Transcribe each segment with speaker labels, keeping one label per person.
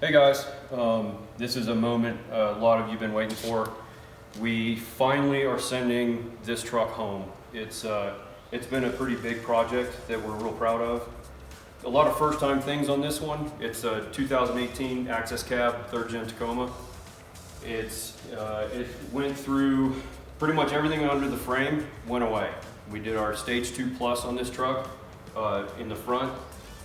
Speaker 1: Hey guys, this is a moment a lot of you have been waiting for. We finally are sending this truck home. It's been a pretty big project that we're real proud of. A lot of first time things on this one. It's a 2018 Access Cab 3rd Gen Tacoma. It went through pretty much everything under the frame went away. We did our Stage 2 Plus on this truck in the front.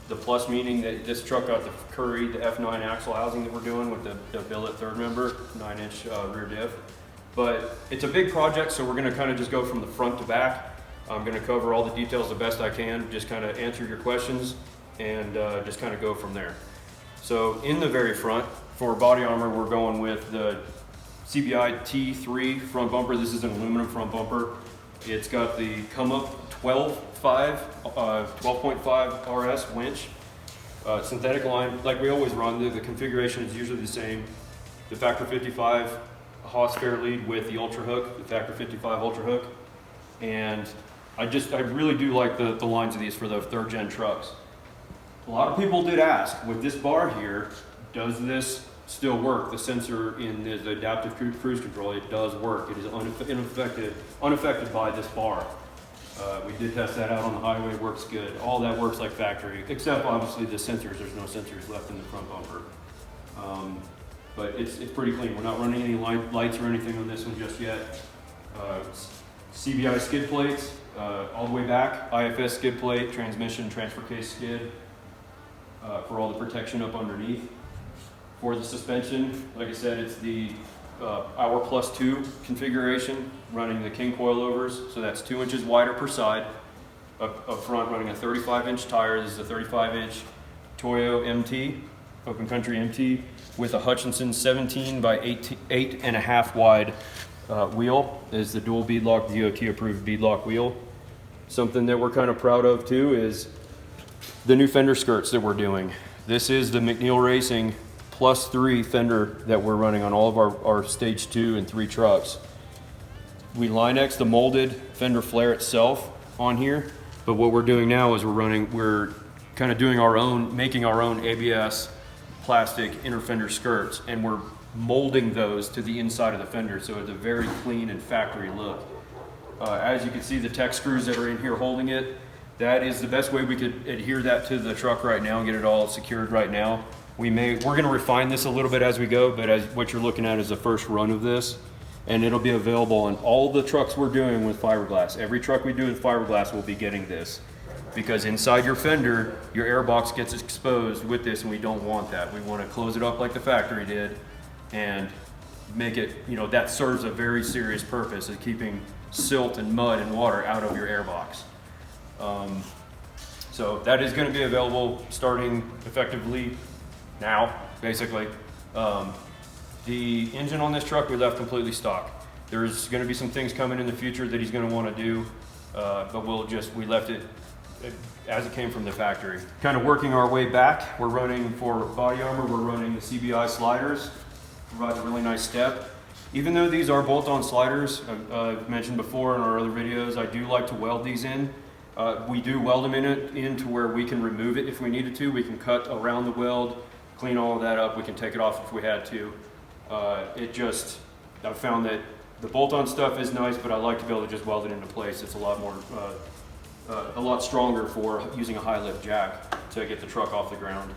Speaker 1: The plus meaning that this truck got the Curry, the F9 axle housing that we're doing with the billet third member, 9-inch rear diff. But it's a big project, so we're gonna kind of just go from the front to back. I'm gonna cover all the details the best I can, just kind of answer your questions and just kind of go from there. So in the very front, for body armor, we're going with the CBI T3 front bumper. This is an aluminum front bumper. It's got the come up 12.5 RS winch, synthetic line, like we always run. The configuration is usually the same. The Factor 55 Haas fair lead with the Ultra Hook, the Factor 55 Ultra Hook. And I really do like the lines of these for the 3rd gen trucks. A lot of people did ask, with this bar here, does this still work? The sensor in the adaptive cruise control, it does work. It is unaffected by this bar. We did test that out on the highway, it works good. All that works like factory, except obviously the sensors. There's no sensors left in the front bumper. But it's pretty clean. We're not running any lights or anything on this one just yet. CBI skid plates, all the way back, IFS skid plate, transmission, transfer case skid, for all the protection up underneath. For the suspension, like I said, it's the Hour Plus 2 configuration, running the King coilovers, so that's 2 inches wider per side. Up front, running a 35-inch tire. This is a 35-inch Toyo MT, Open Country MT, with a Hutchinson 17 by 8.5 wide wheel. Is the dual beadlock, DOT approved beadlock wheel. Something that we're kind of proud of too is the new fender skirts that we're doing. This is the McNeil Racing +3 fender that we're running on all of our Stage 2 and 3 trucks. We Line-X the molded fender flare itself on here, but what we're doing now is we're kind of doing making our own ABS plastic inner fender skirts, and we're molding those to the inside of the fender, so it's a very clean and factory look. As you can see, the tech screws that are in here holding it, that is the best way we could adhere that to the truck right now and get it all secured right now. We're going to refine this a little bit as we go, but what you're looking at is the first run of this, and it'll be available on all the trucks we're doing with fiberglass. Every truck we do with fiberglass will be getting this, because inside your fender, your air box gets exposed with this, and we don't want that. We want to close it up like the factory did and make it, that serves a very serious purpose of keeping silt and mud and water out of your air box. So that is going to be available starting effectively now, basically. The engine on this truck we left completely stock. There's going to be some things coming in the future that he's going to want to do, but we left it as it came from the factory. Kind of working our way back, we're running for body armor, we're running the CBI sliders, provides a really nice step. Even though these are bolt-on sliders, I've mentioned before in our other videos, I do like to weld these in. We do weld them in to where we can remove it if we needed to. We can cut around the weld, clean all of that up, we can take it off if we had to. I've found that the bolt-on stuff is nice, but I like to be able to just weld it into place. It's a lot stronger for using a high lift jack to get the truck off the ground.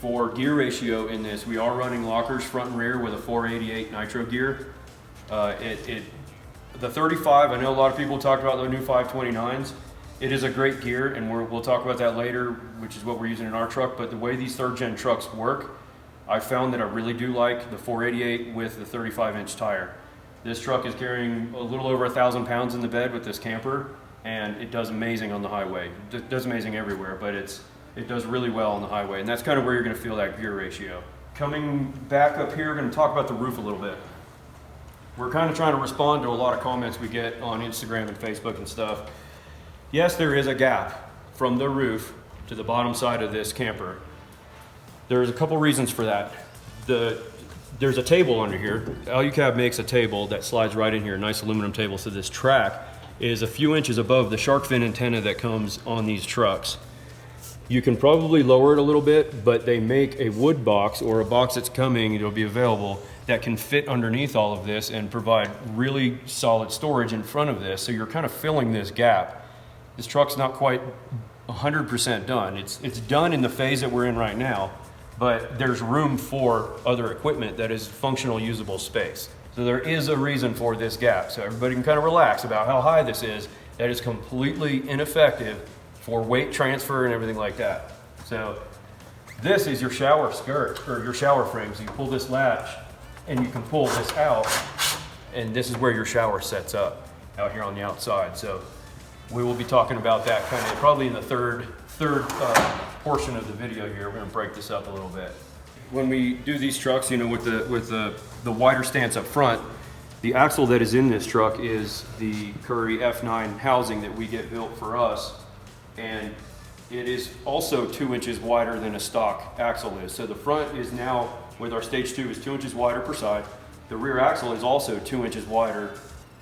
Speaker 1: For gear ratio in this, we are running lockers front and rear with a 488 nitro gear. The 35, I know a lot of people talked about the new 529s. It is a great gear, and we'll talk about that later, which is what we're using in our truck. But the way these 3rd gen trucks work, I found that I really do like the 488 with the 35-inch tire. This truck is carrying a little over 1,000 pounds in the bed with this camper, and it does amazing on the highway. It does amazing everywhere, but it does really well on the highway, and that's kind of where you're going to feel that gear ratio. Coming back up here, we're going to talk about the roof a little bit. We're kind of trying to respond to a lot of comments we get on Instagram and Facebook and stuff. Yes, there is a gap from the roof to the bottom side of this camper. There's a couple reasons for that. There's a table under here. Alucab makes a table that slides right in here, a nice aluminum table, so this track is a few inches above the shark fin antenna that comes on these trucks. You can probably lower it a little bit, but they make a wood box or a box that's coming, it'll be available, that can fit underneath all of this and provide really solid storage in front of this. So you're kind of filling this gap. This truck's not quite 100% done. It's done in the phase that we're in right now, but there's room for other equipment that is functional, usable space. So there is a reason for this gap. So everybody can kind of relax about how high this is. That is completely ineffective for weight transfer and everything like that. So this is your shower skirt or your shower frame. So you pull this latch and you can pull this out, and this is where your shower sets up out here on the outside. So we will be talking about that kind of probably in the third portion of the video here. We're gonna break this up a little bit. When we do these trucks, you know, with the wider stance up front, the axle that is in this truck is the Curry F9 housing that we get built for us. And it is also 2 inches wider than a stock axle is. So the front is now, with our stage 2, is 2 inches wider per side. The rear axle is also 2 inches wider,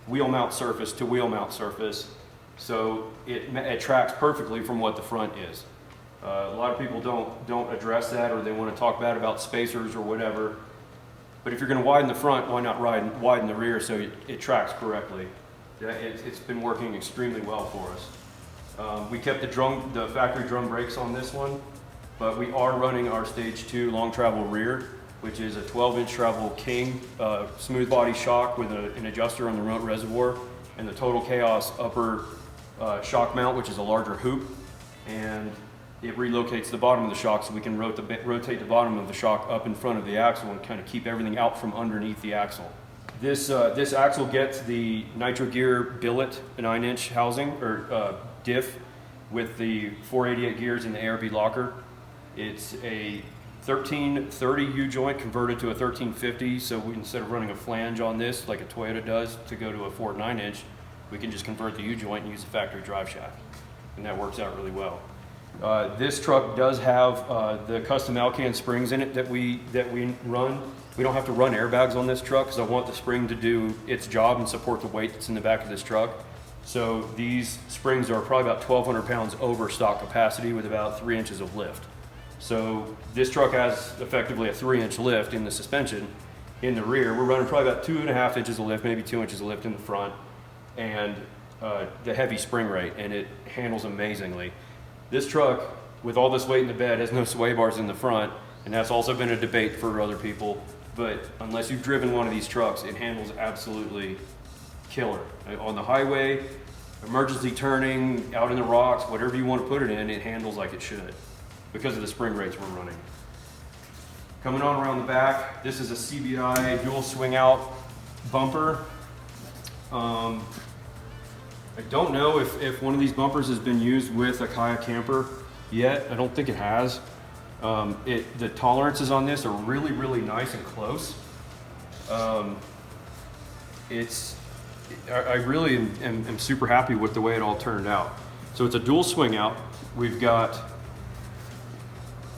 Speaker 1: wheel mount surface to wheel mount surface. So it tracks perfectly from what the front is. A lot of people don't address that, or they want to talk bad about spacers or whatever. But if you're going to widen the front, why not widen the rear so it tracks correctly? It's been working extremely well for us. We kept the factory drum brakes on this one, but we are running our stage 2 long travel rear, which is a 12-inch travel King smooth body shock with an adjuster on the remote reservoir, and the Total Chaos upper shock mount, which is a larger hoop, and it relocates the bottom of the shock so we can rotate the bottom of the shock up in front of the axle and kind of keep everything out from underneath the axle. This axle gets the Nitro Gear billet 9-inch housing or diff with the 488 gears and the ARB locker. It's a 1330 U-joint converted to a 1350, so instead of running a flange on this like a Toyota does to go to a Ford 9-inch, we can just convert the U-joint and use a factory drive shaft, and that works out really well. This truck does have the custom Alcan springs in it that we run. We don't have to run airbags on this truck because I want the spring to do its job and support the weight that's in the back of this truck. So these springs are probably about 1,200 pounds over stock capacity with about 3 inches of lift. So this truck has effectively a 3-inch lift in the suspension. In the rear, we're running probably about 2.5 inches of lift, maybe 2 inches of lift in the front, and the heavy spring rate, and it handles amazingly. This truck, with all this weight in the bed, has no sway bars in the front, and that's also been a debate for other people. But unless you've driven one of these trucks, it handles absolutely killer. On the highway, emergency turning, out in the rocks, whatever you want to put it in, it handles like it should because of the spring rates we're running. Coming on around the back, this is a CBI dual swing out bumper. I don't know if one of these bumpers has been used with a Khaya camper yet. I don't think it has. The tolerances on this are really, really nice and close. I really am super happy with the way it all turned out. So it's a dual swing out. We've got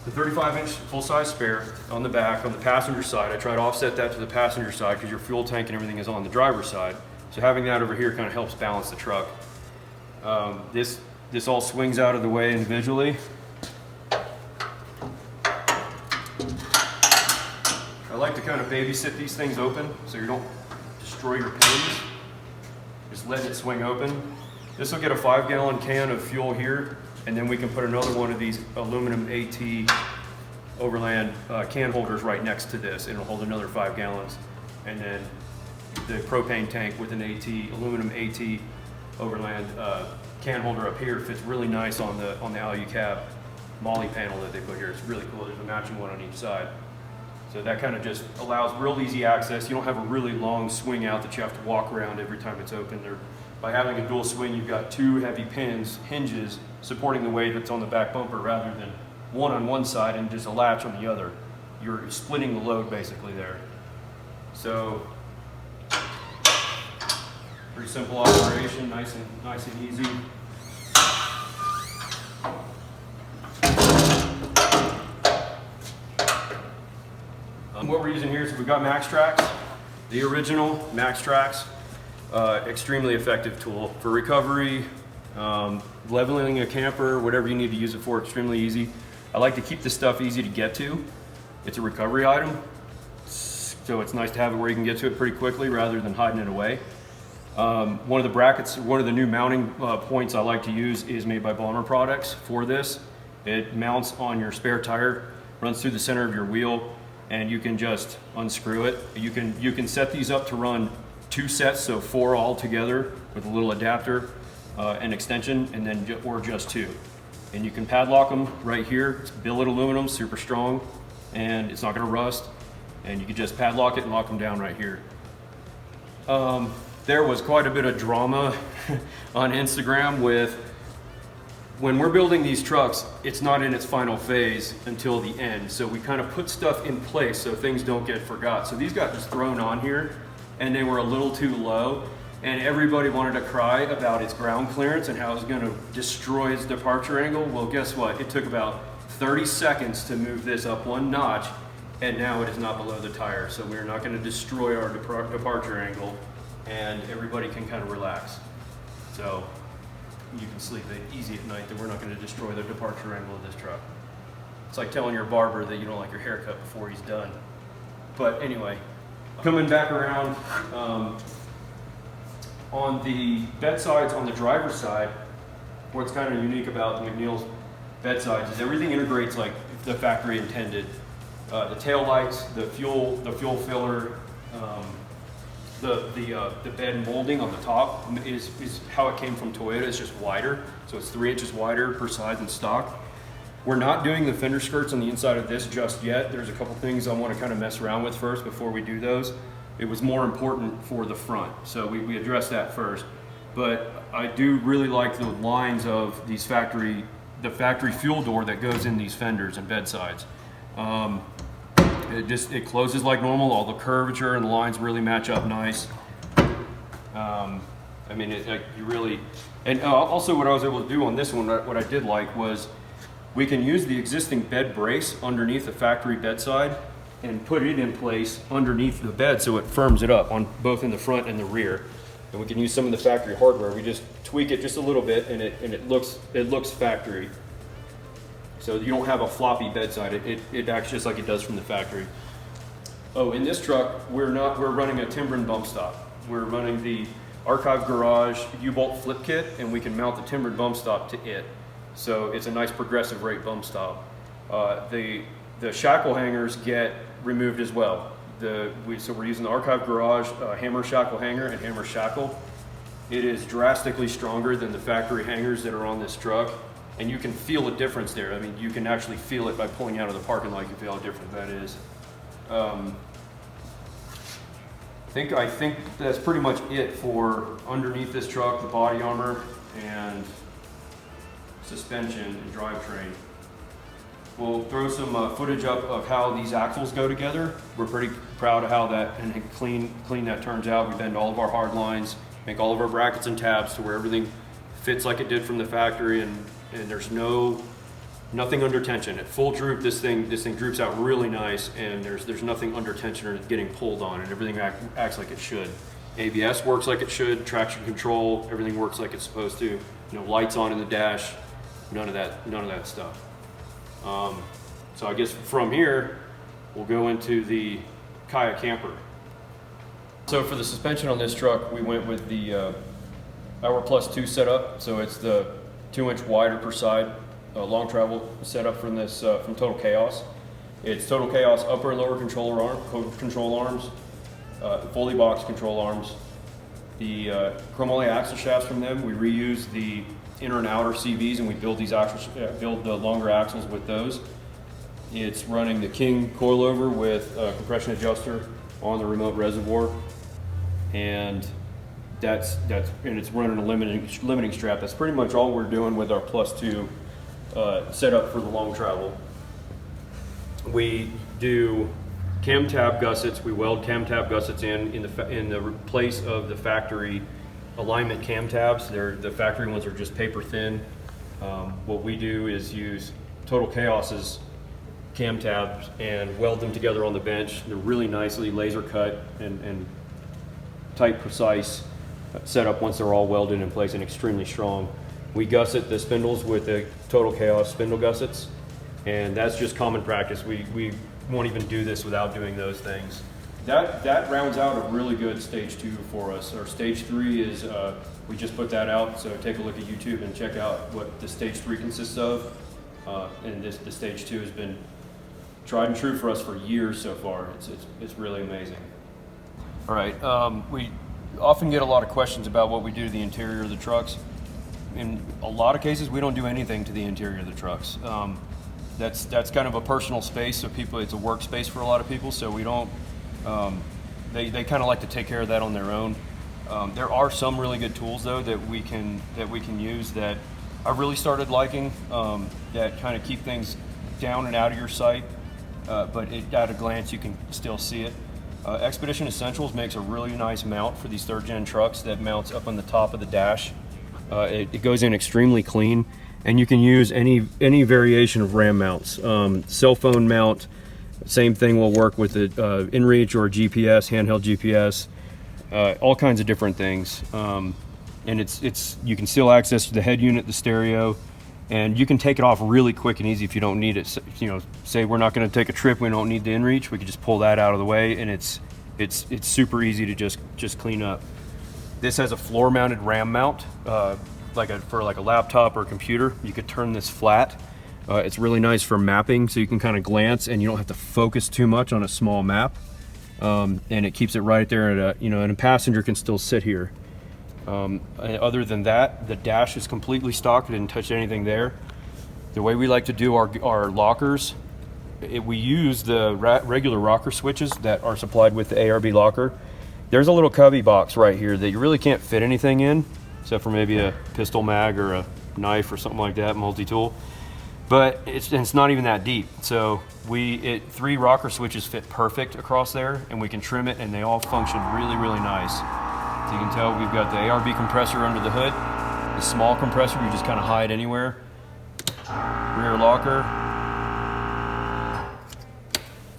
Speaker 1: the 35-inch full-size spare on the back on the passenger side. I try to offset that to the passenger side because your fuel tank and everything is on the driver's side. So having that over here kind of helps balance the truck. This all swings out of the way individually. I like to kind of babysit these things open so you don't destroy your pins. Just letting it swing open. This will get a 5-gallon can of fuel here, and then we can put another one of these aluminum AT Overland can holders right next to this. It'll hold another 5 gallons. And then the propane tank with an aluminum AT Overland can holder up here fits really nice on the Alu cab MOLLE panel that they put here. It's really cool. There's a matching one on each side. So that kind of just allows real easy access. You don't have a really long swing out that you have to walk around every time it's open. By having a dual swing, you've got 2 heavy hinges supporting the weight that's on the back bumper rather than one on one side and just a latch on the other. You're splitting the load basically there. So pretty simple operation, nice and easy. What we're using here is we've got Max Tracks, the original Max Tracks, extremely effective tool for recovery, Leveling a camper, whatever you need to use it for, extremely easy. I like to keep this stuff easy to get to. It's a recovery item, so it's nice to have it where you can get to it pretty quickly rather than hiding it away. One of the brackets, one of the new mounting points I like to use is made by Bomber Products for this. It mounts on your spare tire, runs through the center of your wheel, and you can just unscrew it. You can set these up to run 2 sets, so 4 all together with a little adapter and extension, and then or just 2. And you can padlock them right here. It's billet aluminum, super strong, and it's not going to rust. And you can just padlock it and lock them down right here. There was quite a bit of drama on Instagram with when we're building these trucks, it's not in its final phase until the end. So we kind of put stuff in place so things don't get forgot. So these got just thrown on here and they were a little too low. And everybody wanted to cry about its ground clearance and how it was going to destroy its departure angle. Well, guess what? It took about 30 seconds to move this up 1 notch, and now it is not below the tire. So we're not going to destroy our departure angle, and everybody can kind of relax. So you can sleep easy at night that we're not going to destroy the departure angle of this truck. It's like telling your barber that you don't like your haircut before he's done. But anyway, coming back around, on the bedsides on the driver's side, what's kind of unique about McNeil's bedsides is everything integrates like the factory intended. The tail lights, the fuel filler, the bed molding on the top is how it came from Toyota. It's just wider, so it's 3 inches wider per side than stock. We're not doing the fender skirts on the inside of this just yet. There's a couple things I want to kind of mess around with first before we do those. It was more important for the front, so we addressed that first. But I do really like the lines of these the factory fuel door that goes in these fenders and bedsides. It closes like normal. All the curvature and the lines really match up nice. I mean, you really, and also what I was able to do on this one, what I did like was we can use the existing bed brace underneath the factory bedside and put it in place underneath the bed so it firms it up on both in the front and the rear. And we can use some of the factory hardware. We just tweak it just a little bit, and it looks factory. So you don't have a floppy bedside. It acts just like it does from the factory. Oh, in this truck, we're running a Timbren bump stop. We're running the Archive Garage U-bolt flip kit, and we can mount the Timbren bump stop to it. So it's a nice progressive rate bump stop. The shackle hangers get removed as well. So we're using the Archive Garage hammer shackle hanger and hammer shackle. It is drastically stronger than the factory hangers that are on this truck, and you can feel a difference there. I mean, you can actually feel it by pulling out of the parking lot. You can feel how different that is. I think that's pretty much it for underneath this truck, the body armor and suspension and drivetrain. We'll throw some footage up of how these axles go together. We're pretty proud of how that and clean that turns out. We bend all of our hard lines, make all of our brackets and tabs to where everything fits like it did from the factory, and there's nothing under tension. At full droop, this thing droops out really nice, and there's nothing under tension or getting pulled on, and everything acts like it should. ABS works like it should, traction control, everything works like it's supposed to. Lights on in the dash, none of that stuff. So I guess from here, we'll go into the Khaya camper. So for the suspension on this truck, we went with the Hour Plus 2 setup. So it's the 2-inch wider per side long travel setup from Total Chaos. It's Total Chaos upper and lower control arms, fully boxed control arms. The chromoly axle shafts from them, we reuse the inner and outer CVs, and we build the longer axles with those. It's running the King coilover with a compression adjuster on the remote reservoir, and it's running a limiting strap. That's pretty much all we're doing with our Plus 2 setup for the long travel. We do cam tab gussets. We weld cam tab gussets in the place of the factory alignment cam tabs. The factory ones are just paper thin. What we do is use Total Chaos's cam tabs and weld them together on the bench. They're really nicely laser cut and tight, precise setup once they're all welded in place and extremely strong. We gusset the spindles with the Total Chaos spindle gussets, and that's just common practice. We won't even do this without doing those things. That rounds out a really good stage 2 for us. Our stage 3 is, we just put that out, so take a look at YouTube and check out what the stage 3 consists of. And the stage 2 has been tried and true for us for years so far. It's really amazing. All right, we often get a lot of questions about what we do to the interior of the trucks. In a lot of cases, we don't do anything to the interior of the trucks. That's kind of a personal space, so it's a workspace for a lot of people, so we don't, they kind of like to take care of that on their own. There are some really good tools though that we can use that I've really started liking, that kind of keep things down and out of your sight, but at a glance you can still see it. Expedition Essentials makes a really nice mount for these 3rd gen trucks that mounts up on the top of the dash. It goes in extremely clean, and you can use any variation of ram mounts. Cell phone mount, same thing will work with the inReach or GPS, handheld GPS, all kinds of different things. And you can still access the head unit, the stereo, and you can take it off really quick and easy if you don't need it. You know, say we're not going to take a trip, we don't need the inReach, we can just pull that out of the way, and it's super easy to just clean up. This has a floor-mounted ram mount, for a laptop or a computer. You could turn this flat. It's really nice for mapping, so you can kind of glance and you don't have to focus too much on a small map. And it keeps it right there, and a passenger can still sit here. Other than that, the dash is completely stock. I didn't touch anything there. The way we like to do our lockers, we use the regular rocker switches that are supplied with the ARB locker. There's a little cubby box right here that you really can't fit anything in, except for maybe a pistol mag or a knife or something like that, multi-tool. But it's not even that deep. So 3 rocker switches fit perfect across there, and we can trim it, and they all function really, really nice. So you can tell we've got the ARB compressor under the hood, the small compressor you just kind of hide anywhere, rear locker,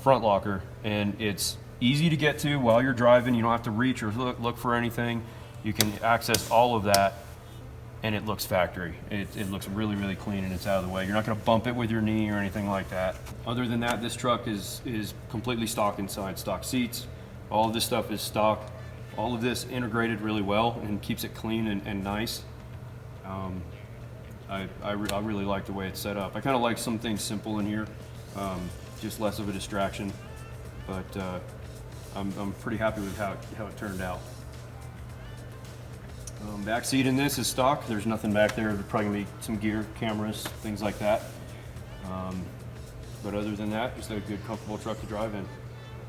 Speaker 1: front locker, and it's easy to get to while you're driving. You don't have to reach or look for anything. You can access all of that, and it looks factory. It looks really, really clean, and it's out of the way. You're not going to bump it with your knee or anything like that. Other than that, this truck is completely stock inside. Stock seats, all of this stuff is stock. All of this integrated really well and keeps it clean and nice. I really like the way it's set up. I kind of like some things simple in here, just less of a distraction, but I'm pretty happy with how it turned out. Back seat in this is stock. There's nothing back there. There's probably gonna be some gear, cameras, things like that. But other than that, just a good, comfortable truck to drive in.